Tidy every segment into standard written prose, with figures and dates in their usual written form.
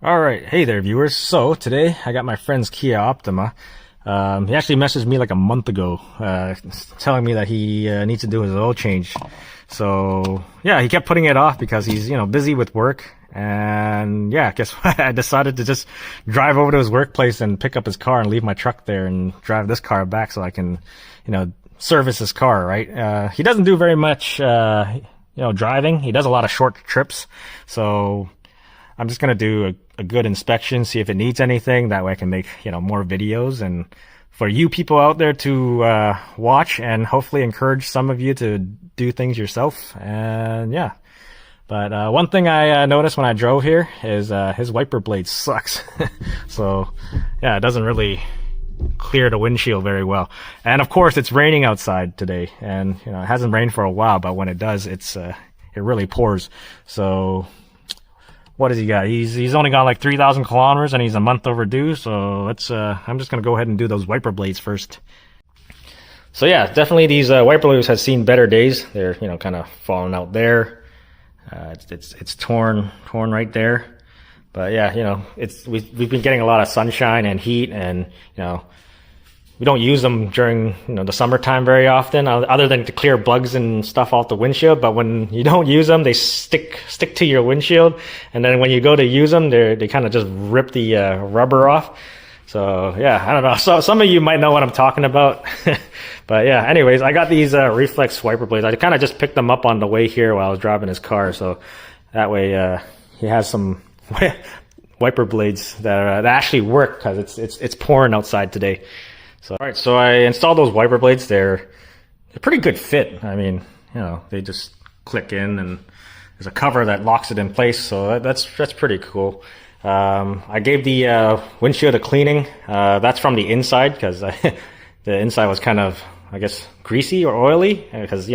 All right, hey there, viewers. So today I got my friend's Kia Optima. He actually messaged me like a month ago, telling me that he needs to do his oil change. So yeah, he kept putting it off because he's busy with work. And yeah, guess what? I decided to just drive over to his workplace and pick up his car and leave my truck there and drive this car back so I can service his car. Right? He doesn't do very much driving. He does a lot of short trips, so I'm just gonna do a good inspection, see if it needs anything. That way I can make, more videos and for you people out there to watch and hopefully encourage some of you to do things yourself. And yeah. But one thing I noticed when I drove here is his wiper blade sucks. So yeah, it doesn't really clear the windshield very well. And of course it's raining outside today, and it hasn't rained for a while, but when it does, it really pours. So what has he got? He's only got like 3,000 kilometers and he's a month overdue. So let's I'm just gonna go ahead and do those wiper blades first. So yeah, definitely these wiper blades have seen better days. They're kind of falling out there. It's torn right there. But yeah, we've been getting a lot of sunshine and heat, and we don't use them during the summertime very often, other than to clear bugs and stuff off the windshield. But when you don't use them, they stick to your windshield, and then when you go to use them, they kind of just rip the rubber off. So yeah, I don't know. So some of you might know what I'm talking about. But yeah, anyways, I got these reflex wiper blades. I kind of just picked them up on the way here while I was driving his car, so that way he has some wiper blades that actually work, because it's pouring outside today. So all right, so I installed those wiper blades. They're a pretty good fit. I mean, they just click in, and there's a cover that locks it in place. So that's pretty cool. I gave the windshield a cleaning. That's from the inside, because the inside was kind of, I guess, greasy or oily, because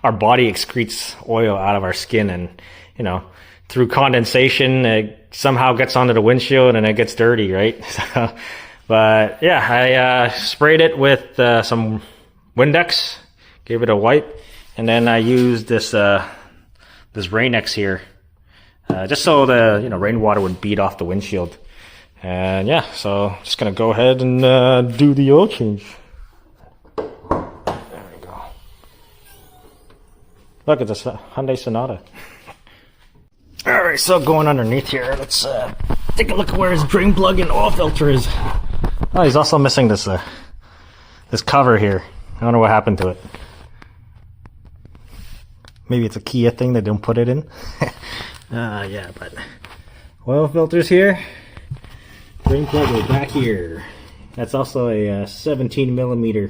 our body excretes oil out of our skin, and through condensation it somehow gets onto the windshield and it gets dirty, right? So, but yeah, I sprayed it with some Windex, gave it a wipe, and then I used this Rain-X here, just so the rainwater would beat off the windshield. And yeah, so just gonna go ahead and do the oil change. There we go. Look at this Hyundai Sonata. All right, so going underneath here, let's take a look at where his drain plug and oil filter is. Oh, he's also missing this cover here. I don't know what happened to it. Maybe it's a Kia thing, they don't put it in. Yeah, but oil filters here. Drain plug is back here. That's also a 17 millimeter.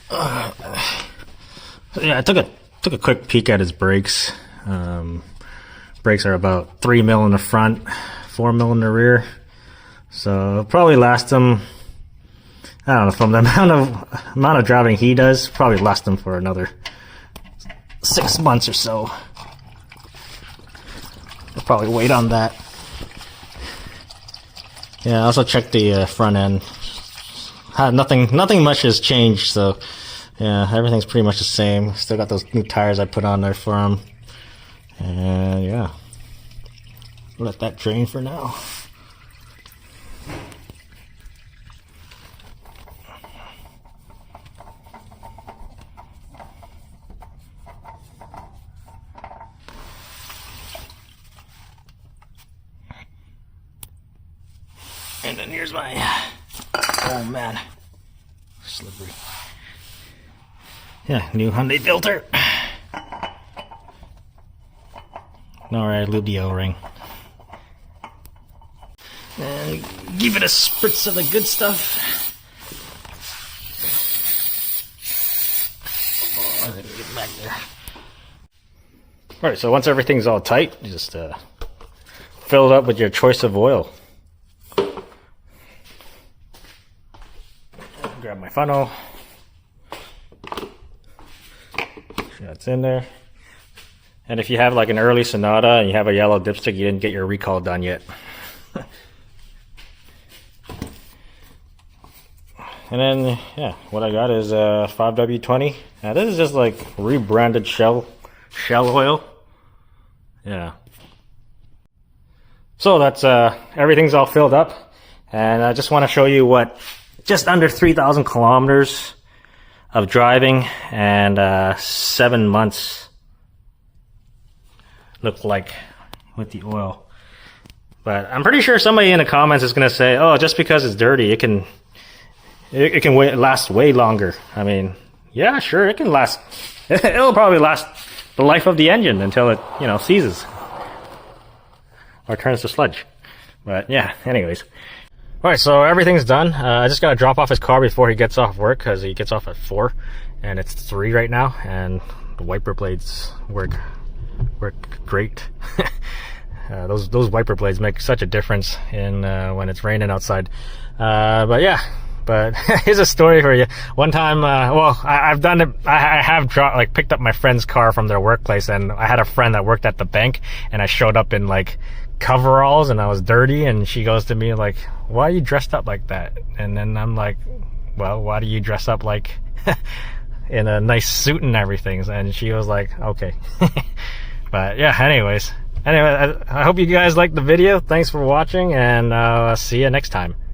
Yeah, I took a quick peek at his brakes. Brakes are about 3 mil in the front, 4 mil in the rear. So it'll probably last him, I don't know, from the amount of driving he does, probably last him for another 6 months or so. I'll probably wait on that. Yeah, I also checked the front end. Nothing much has changed, so yeah, everything's pretty much the same. Still got those new tires I put on there for him. And yeah, let that drain for now. And then here's my, oh man, slippery. Yeah, new Hyundai filter. Alright, lube the O-ring. And give it a spritz of the good stuff. Oh, I gotta get back there. Alright, so once everything's all tight, you just fill it up with your choice of oil. Grab my funnel. That's in there. And if you have like an early Sonata and you have a yellow dipstick, you didn't get your recall done yet. And then, yeah, what I got is 5W20. Now this is just like rebranded shell oil. Yeah. So that's everything's all filled up, and I just want to show you what just under 3,000 kilometers of driving and 7 months look like with the oil. But I'm pretty sure somebody in the comments is gonna say, "Oh, just because it's dirty, it can last way longer." I mean, yeah, sure, it can last. It'll probably last the life of the engine until it, seizes or turns to sludge. But yeah, anyways. All right, so everything's done. I just gotta drop off his car before he gets off work, because he gets off at 4, and it's 3 right now, and the wiper blades work great. Those wiper blades make such a difference in when it's raining outside. But yeah. But here's a story for you. One time, I've done it. I have picked up my friend's car from their workplace, and I had a friend that worked at the bank, and I showed up in like coveralls, and I was dirty, and she goes to me like, "Why are you dressed up like that?" And then I'm like, "Well, why do you dress up like in a nice suit and everything?" And she was like, "Okay." But yeah, anyway, I hope you guys liked the video. Thanks for watching, and see you next time.